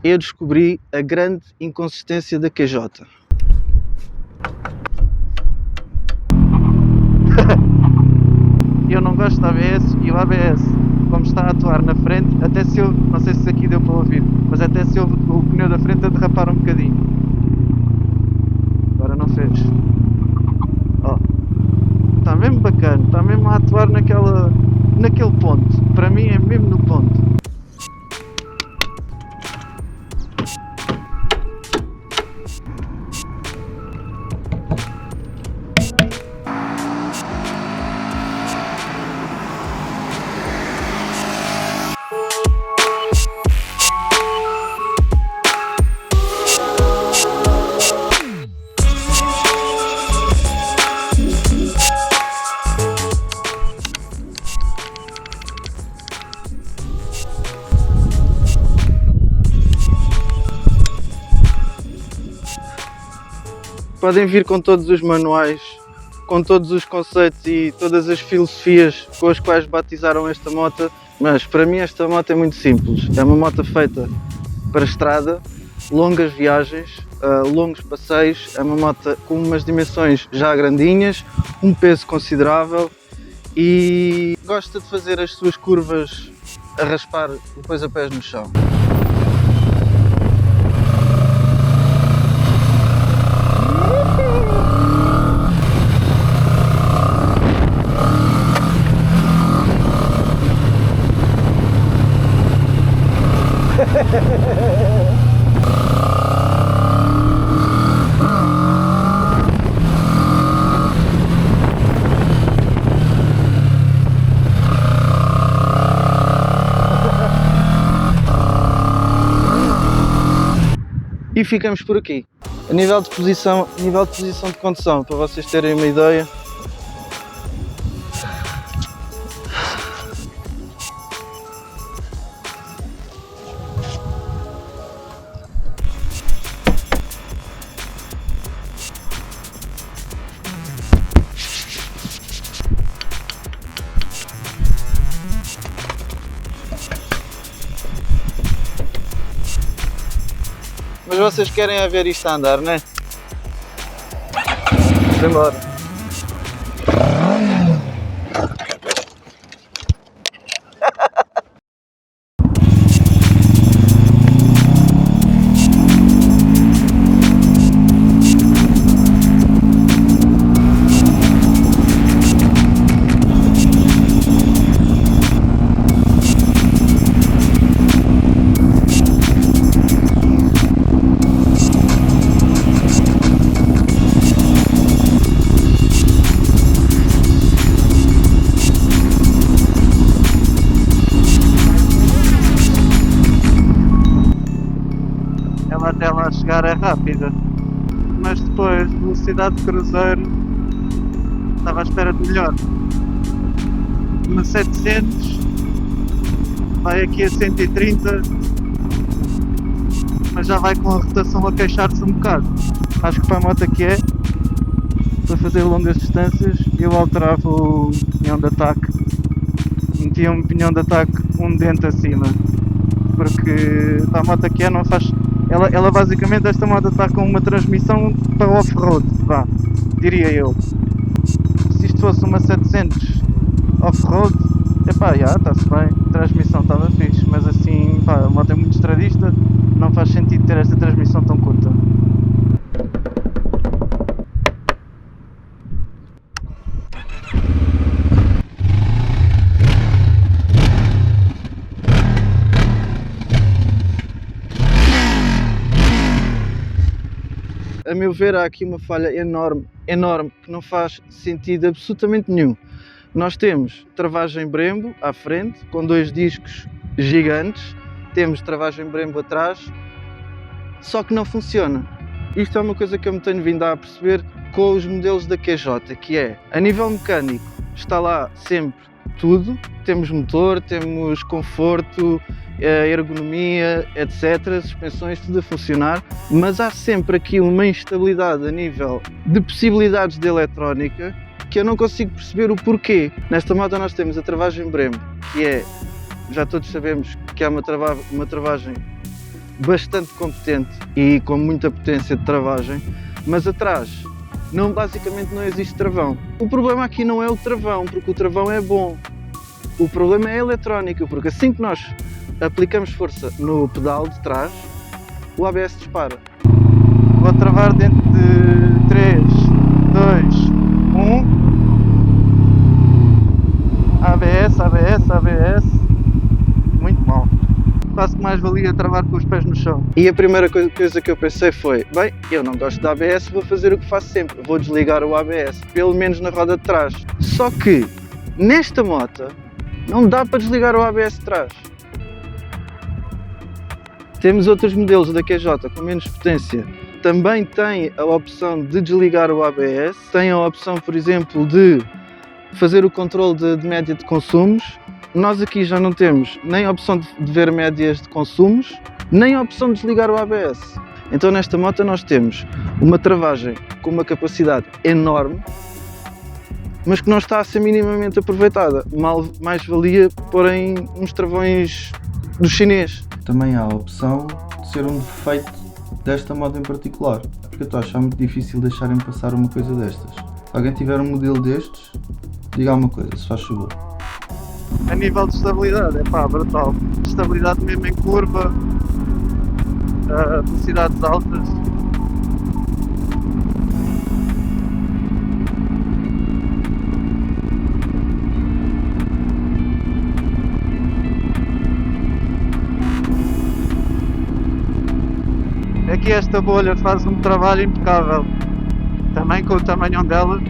eu descobri a grande inconsistência da QJ. Eu não gosto da ABS e o ABS, como está a atuar na frente, até se eu, não sei se aqui deu para ouvir, mas até se eu o pneu da frente a derrapar um bocadinho. Agora não fez. Ó, está mesmo bacana, está mesmo a atuar naquele ponto. Para mim é mesmo no ponto. Podem vir com todos os manuais, com todos os conceitos e todas as filosofias com as quais batizaram esta moto, mas para mim esta moto é muito simples. É uma moto feita para estrada, longas viagens, longos passeios. É uma moto com umas dimensões já grandinhas, um peso considerável e gosta de fazer as suas curvas a raspar depois a pés no chão. E ficamos por aqui. A nível de posição de condução, para vocês terem uma ideia, mas vocês querem a ver isto a andar, não é? Vamos embora. Ela até lá chegar é rápida, mas depois, velocidade de cruzeiro, estava à espera de melhor. Uma 700, vai aqui a 130, mas já vai com a rotação a queixar-se um bocado. Acho que para a moto que é, para fazer longas distâncias, eu alterava o pinhão de ataque, metia um pinhão de ataque um dente acima, porque para a moto que é não faz... Ela basicamente, esta moto está com uma transmissão para off-road, vá, diria eu. Se isto fosse uma 700 off-road, epá, já, está-se bem, a transmissão estava fixe, mas assim, pá, a moto é muito estradista, não faz sentido ter esta transmissão tão curta. A meu ver, há aqui uma falha enorme, que não faz sentido absolutamente nenhum. Nós temos travagem Brembo à frente, com 2 discos gigantes, temos travagem Brembo atrás, só que não funciona. Isto é uma coisa que eu me tenho vindo a perceber com os modelos da QJ, que é, a nível mecânico, está lá sempre tudo, temos motor, temos conforto, ergonomia, etc, suspensões, tudo a funcionar, mas há sempre aqui uma instabilidade a nível de possibilidades de eletrónica que eu não consigo perceber o porquê. Nesta moto nós temos a travagem Brembo, que é, já todos sabemos que é uma travagem bastante competente e com muita potência de travagem, mas atrás basicamente não existe travão. O problema aqui não é o travão, porque o travão é bom. O problema é a eletrónica, porque assim que nós aplicamos força no pedal de trás, o ABS dispara. Vou travar dentro de 3, 2, 1. ABS. Muito mal. Quase que mais valia travar com os pés no chão. E a primeira coisa que eu pensei foi: bem, eu não gosto de ABS, vou fazer o que faço sempre, vou desligar o ABS, pelo menos na roda de trás. Só que, nesta moto, não dá para desligar o ABS de trás. Temos outros modelos da QJ com menos potência. Também tem a opção de desligar o ABS. Tem a opção, por exemplo, de fazer o controle de média de consumos. Nós aqui já não temos nem a opção de ver médias de consumos, nem a opção de desligar o ABS. Então nesta moto nós temos uma travagem com uma capacidade enorme, mas que não está a ser minimamente aproveitada. Mais valia porem uns travões do chinês. Também há a opção de ser um defeito desta moto em particular, porque eu estou a achar muito difícil deixarem passar uma coisa destas. Se alguém tiver um modelo destes, diga alguma coisa, se faz favor. A nível de estabilidade, é pá, brutal. Estabilidade mesmo em curva, velocidades altas. Aqui esta bolha faz um trabalho impecável. Também com o tamanho dela,